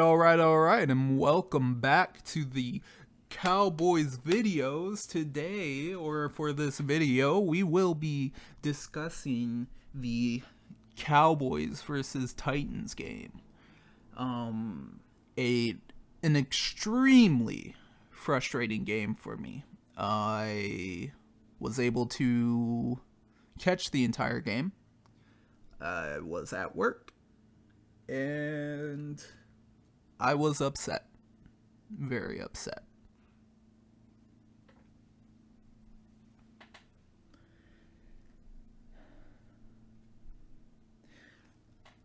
all right, and welcome back to the Cowboys videos. Today, or for this video, we will be discussing the Cowboys versus Titans game. A an extremely frustrating game for me. I was able to catch the entire game. I was at work, and I was upset. Very upset.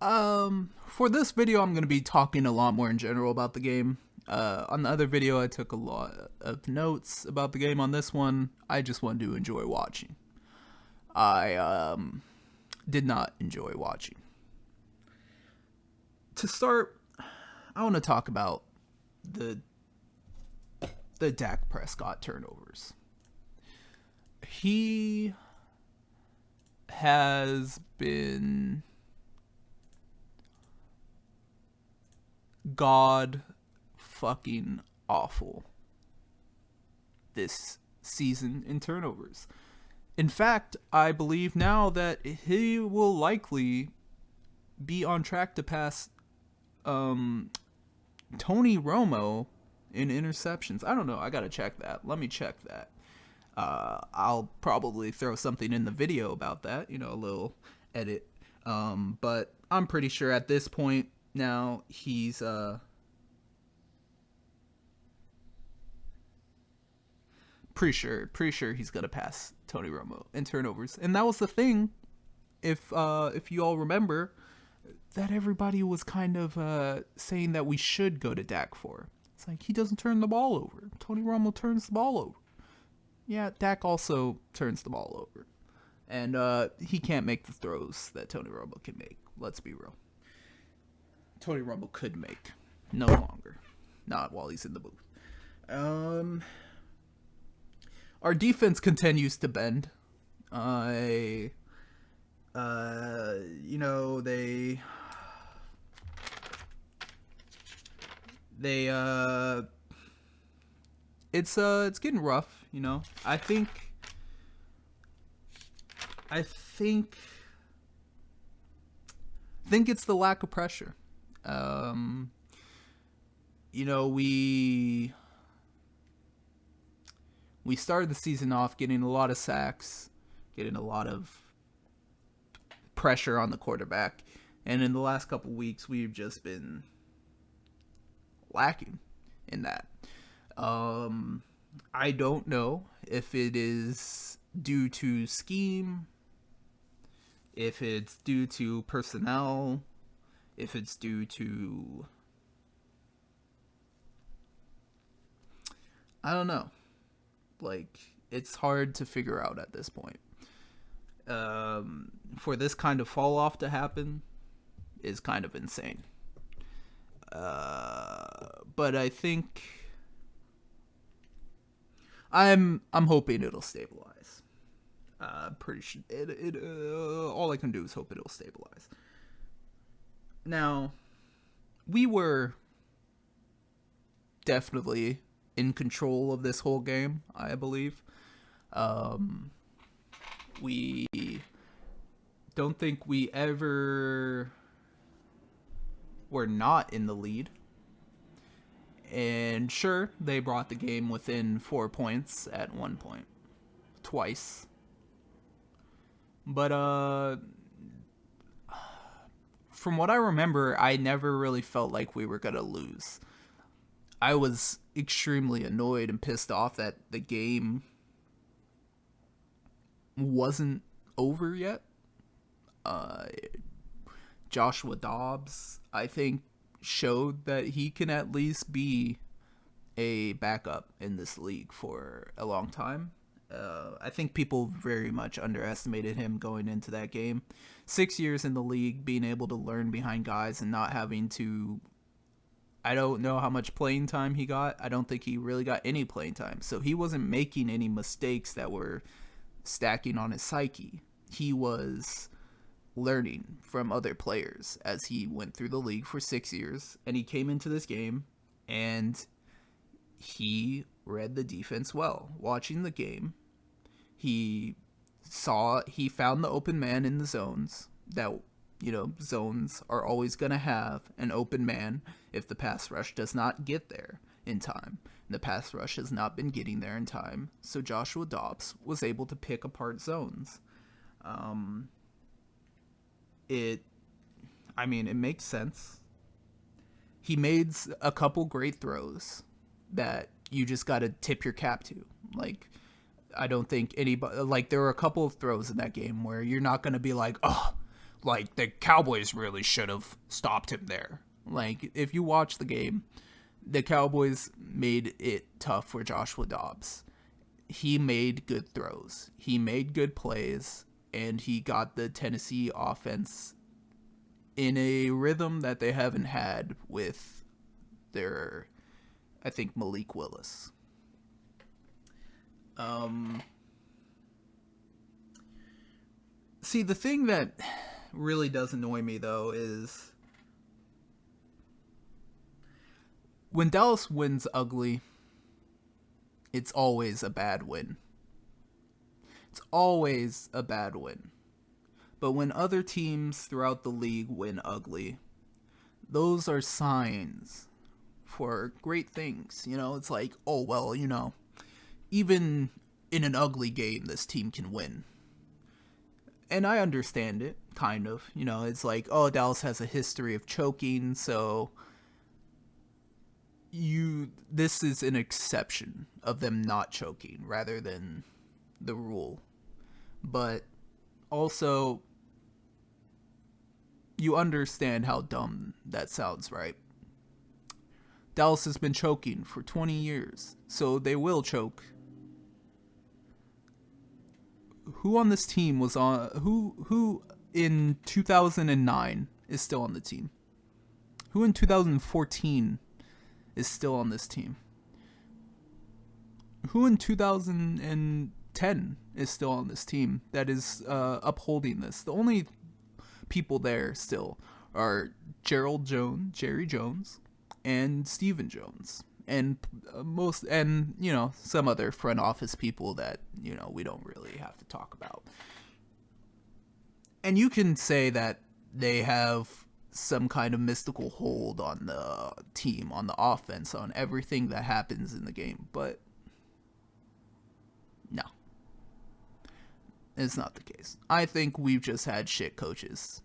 For this video, I'm going to be talking a lot more in general about the game. On the other video, I took a lot of notes about the game. On this one, I just wanted to enjoy watching. I did not enjoy watching. To start, I want to talk about the Dak Prescott turnovers. He has been god fucking awful this season in turnovers. In fact, I believe now that he will likely be on track to pass Tony Romo in interceptions. I don't know. I gotta check that. Let me check that. I'll probably throw something in the video about that. A little edit. But I'm pretty sure at this point now he's pretty sure he's gonna pass Tony Romo in turnovers. And that was the thing. If you all remember, that everybody was kind of saying that we should go to Dak for. It's like, he doesn't turn the ball over. Tony Romo turns the ball over. Yeah, Dak also turns the ball over. And he can't make the throws that Tony Romo can make. Let's be real. Tony Romo could make. No longer. Not while he's in the booth. Our defense continues to bend. It's getting rough, I think it's the lack of pressure. We started the season off getting a lot of sacks, getting a lot of pressure on the quarterback, and in the last couple weeks we've just been lacking in that. I don't know if it is due to scheme, if it's due to personnel, if it's due to, I don't know. It's hard to figure out at this point. For this kind of fall off to happen is kind of insane. But I think I'm hoping it'll stabilize. Pretty sure all I can do is hope it'll stabilize. Now, we were definitely in control of this whole game, I believe. We don't think we ever were not in the lead. And sure, they brought the game within 4 points at one point. Twice. But, from what I remember, I never really felt like we were gonna lose. I was extremely annoyed and pissed off that the game wasn't over yet. Joshua Dobbs, I think, showed that he can at least be a backup in this league for a long time. I think people very much underestimated him going into that game. 6 years in the league, being able to learn behind guys and not having to... I don't know how much playing time he got. I don't think he really got any playing time. So he wasn't making any mistakes that were stacking on his psyche. He was learning from other players as he went through the league for 6 years, and he came into this game and he read the defense well. Watching the game, he found the open man in the zones that, zones are always going to have an open man if the pass rush does not get there in time. The pass rush has not been getting there in time, so Joshua Dobbs was able to pick apart zones. It makes sense. He made a couple great throws that you just got to tip your cap to. Like, I don't think anybody, like, there were a couple of throws in that game where you're not going to be like, oh, like, the Cowboys really should have stopped him there. Like, if you watch the game, the Cowboys made it tough for Joshua Dobbs. He made good throws. He made good plays, and he got the Tennessee offense in a rhythm that they haven't had with their, I think, Malik Willis. See, the thing that really does annoy me, though, is when Dallas wins ugly, it's always a bad win. It's always a bad win. But when other teams throughout the league win ugly, those are signs for great things. It's like, oh, well, even in an ugly game, this team can win. And I understand it, kind of. It's like, oh, Dallas has a history of choking, so this is an exception of them not choking rather than the rule. But also, you understand how dumb that sounds, right? Dallas has been choking for 20 years, so they will choke. Who on this team was on... Who in 2009 is still on the team? Who in 2014 is still on this team? Who in 2010 is still on this team that is upholding this? The only people there still are Jerry Jones, and Stephen Jones, and some other front office people that we don't really have to talk about. And you can say that they have some kind of mystical hold on the team, on the offense, on everything that happens in the game, but no, it's not the case. I think we've just had shit coaches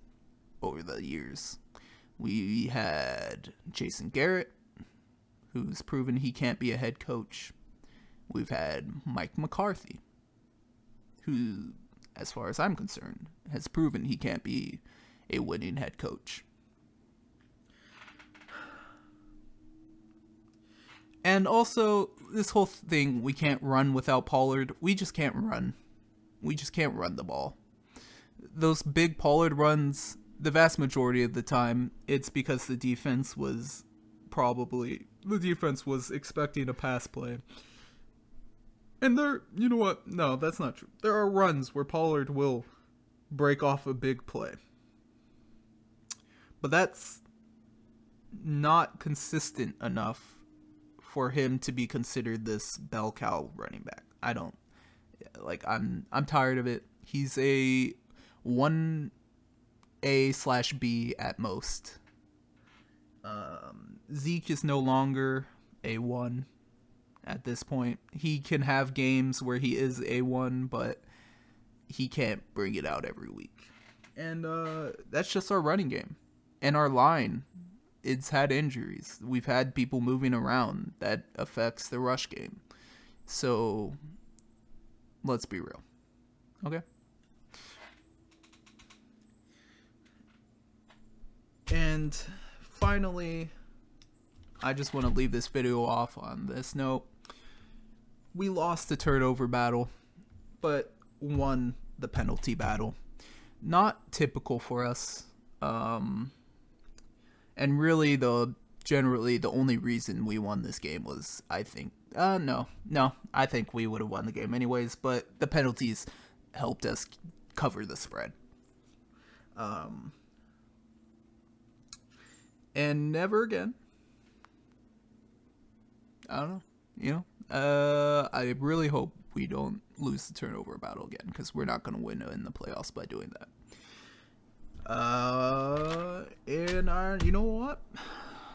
over the years. We had Jason Garrett, who's proven he can't be a head coach. We've had Mike McCarthy, who, as far as I'm concerned, has proven he can't be a winning head coach. And also, this whole thing, we can't run without Pollard. We just can't run. We just can't run the ball. Those big Pollard runs, the vast majority of the time, it's because the defense was expecting a pass play. And you know what? No, that's not true. There are runs where Pollard will break off a big play. But that's not consistent enough for him to be considered this bell cow running back. I'm tired of it. He's a 1A/B at most. Zeke is no longer a 1 at this point. He can have games where he is a 1, but he can't bring it out every week. And that's just our running game. And our line, it's had injuries. We've had people moving around that affects the rush game. So let's be real. Okay? And finally, I just want to leave this video off on this note. We lost the turnover battle, but won the penalty battle. Not typical for us. And really, generally, the only reason we won this game was, I think, I think we would have won the game anyways, but the penalties helped us cover the spread. Um, and never again. I don't know. I really hope we don't lose the turnover battle again, because we're not going to win in the playoffs by doing that. You know what?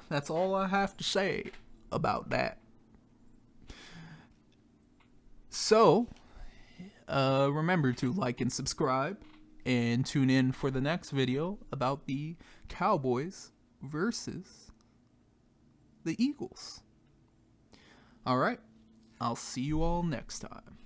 That's all I have to say about that. So, remember to like and subscribe, and tune in for the next video about the Cowboys versus the Eagles. All right, I'll see you all next time.